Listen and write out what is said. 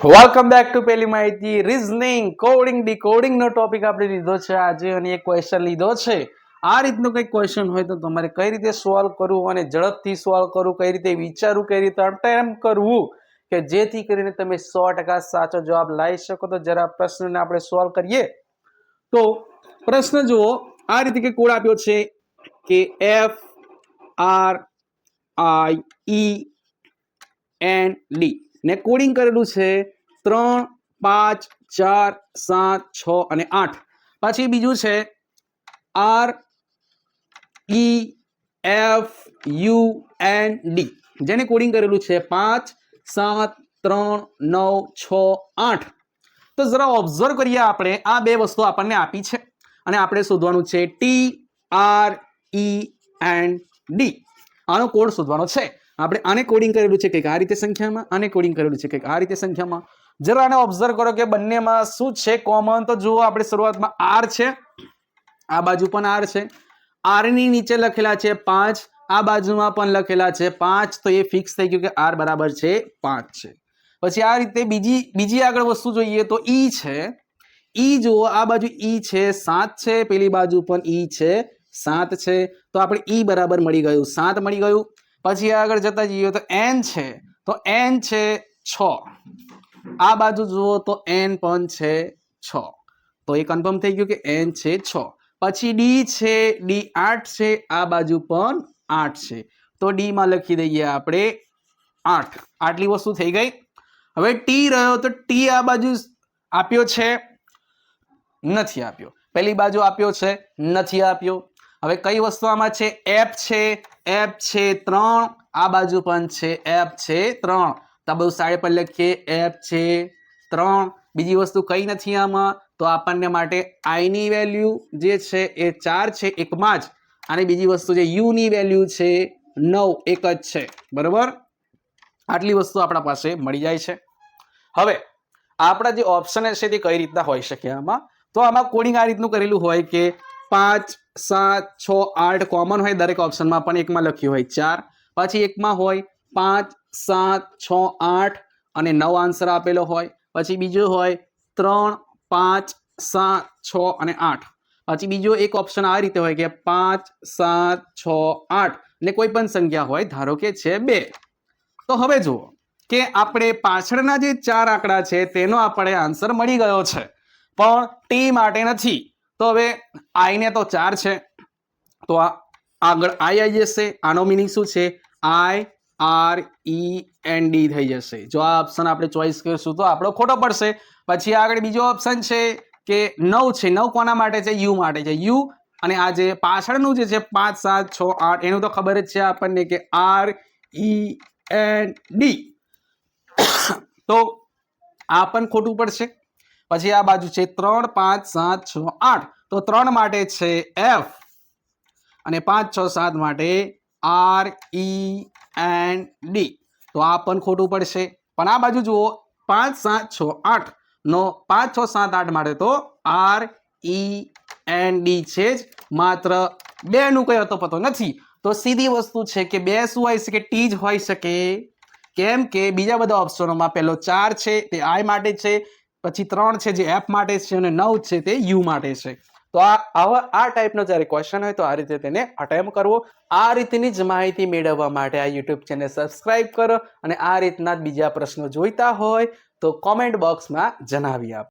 Welcome back to પેલી માહિતી reasoning coding decoding નો topic આપણે લીધો છે આજે અને એક ક્વેશ્ચન લીધો છે. આ રીતનો કંઈક ક્વેશ્ચન હોય તો તમારે કઈ રીતે સોલ્વ કરવું અને ઝડપથી સોલ્વ કરવું, કઈ રીતે વિચારવું, કઈ રીતે અટેમ્પ્ટ કરવું કે જેથી કરીને તમે 100% સાચો જવાબ લાવી શકો. તો જરા પ્રશ્નને આપણે સોલ્વ કરીએ. તો પ્રશ્ન જુઓ, આ રીતે કે કોડ આપ્યો છે કે FRIEND ને કોડિંગ કરેલું છે 3, 5, 4, 7, 6 અને 8. પછી બીજું છે REFUND જેને કોડિંગ કરેલું છે 5, 7, 3, 9, 6, 8. તો જરા ઓબ્ઝર્વ કરીએ, આપણે આ બે વસ્તુ આપણને આપી છે અને આપણે શોધવાનું છે TREND. આનો કોડ શોધવાનો છે. આપણે આને કોડિંગ કરેલું છે કંઈક આ રીતે સંખ્યામાં, આને કોડિંગ કરેલું છે કંઈક આ રીતે સંખ્યામાં. જરા આને ઓબ્ઝર્વ કરો કે બંનેમાં શું છે કોમન. તો જુઓ, આપણે શરૂઆતમાં R છે, આ બાજુ પણ R છે. R ની નીચે લખેલા છે 5, આ બાજુમાં પણ લખેલા છે 5. તો એ ફિક્સ થઈ ગયું કે R બરાબર છે 5 છે. પછી આ રીતે બીજી આગળ વસ્તુ જોઈએ તો E છે. E જુઓ, આ બાજુ E છે 7 છે, પેલી બાજુ પણ E છે 7 છે. તો આપણે E બરાબર મળી ગયું 7 મળી ગયું. પછી આગળ જતા જઈએ તો N છે, તો N છે 6. આ બાજુ જુઓ તો N પણ છે 6. તો એ કન્ફર્મ થઈ ગયું કે N છે 6. પછી D છે, D 8 છે, આ બાજુ પણ 8 છે. તો D માં લખી દઈએ આપણે 8. આટલી વસ્તુ થઈ ગઈ. હવે T રહ્યો, તો T આ બાજુ આપ્યો છે, નથી આપ્યો. પેલી બાજુ આપ્યો છે, નથી આપ્યો. હવે કઈ વસ્તુ આમાં છે? F છે, F છે 3, આ બાજુ પણ છે F છે 3. તો બધું સાઈડ પર લખીએ F છે 3. બીજી વસ્તુ કઈ નથી આમાં, તો આપણને માટે I ની વેલ્યુ જે છે એ 4 છે એકમાં જ, અને બીજી વસ્તુ જે U ની વેલ્યુ છે 9, એક જ છે. બરોબર, આટલી વસ્તુ આપણા પાસે મળી જાય છે. હવે આપણા જે ઓપ્શન છે તે કઈ રીતના હોઈ શકે આમાં? તો આમાં કોડિંગ આ રીતનું કરેલું હોય કે 5, 7, 6, 8 કોમન હોય દરેક ઓપ્શનમાં, પણ એકમાં લખ્યું હોય 4. પછી એકમાં હોય 5, 7, 6, 8 અને 9 આન્સર આપેલો હોય. પછી બીજો હોય 3, 5, 7, 6 અને 8. પછી બીજો એક ઓપ્શન આ રીતે હોય કે 5, 7, 6, 8 ને કોઈ પણ સંખ્યા હોય, ધારો કે છે 2. તો હવે જુઓ કે આપણે પાછળના જે 4 આંકડા છે તેનો આપણે આન્સર મળી ગયો છે, પણ T માટે નથી. તો હવે I ને તો 4 છે, તો આગળ I આવી જશે. આનો મિનિંગ શું છે? IREND થઈ જશે. જો આ ઓપ્શન આપણે ચોઈસ કરીશું તો આપણો ખોટો પડશે. પછી આગળ બીજો ઓપ્શન છે કે 9 છે. 9 કોના માટે છે? U માટે છે. U અને આ જે પાછળનું જે છે 5, 7, 6, 8 એનું તો ખબર જ છે આપણને કે REND. તો આ પણ ખોટું પડશે. પછી આ બાજુ છે 3, 5, 7, 6, 8. તો 3 માટે છે F અને 5, 6, 7 માટે REND. તો આ પણ ખોટું પડશે. પણ આ બાજુ જુઓ 5, 7, 6, 8 નો 5, 6, 7, 8 માટે તો REND છે જ, માત્ર 2 નું કઈ હતો પતો નથી. તો સીધી વસ્તુ છે કે 2 શું હોય શકે? T જ હોઈ શકે. કેમ કે બીજા બધા ઓપ્શનોમાં પેલો 4 છે તે I માટે છે, પછી 3 છે જે F માટે છે, અને 9 છે તે U માટે છે. તો આ ટાઈપનો જ્યારે ક્વેશ્ચન હોય તો આ રીતે તેને અટેમ્પ્ટ કરવો. આ રીતની જ માહિતી મેળવવા માટે આ યુટ્યુબ ચેનલ સબસ્ક્રાઇબ કરો, અને આ રીતના જ બીજા પ્રશ્નો જોઈતા હોય તો કોમેન્ટ બોક્સમાં જણાવી આપો.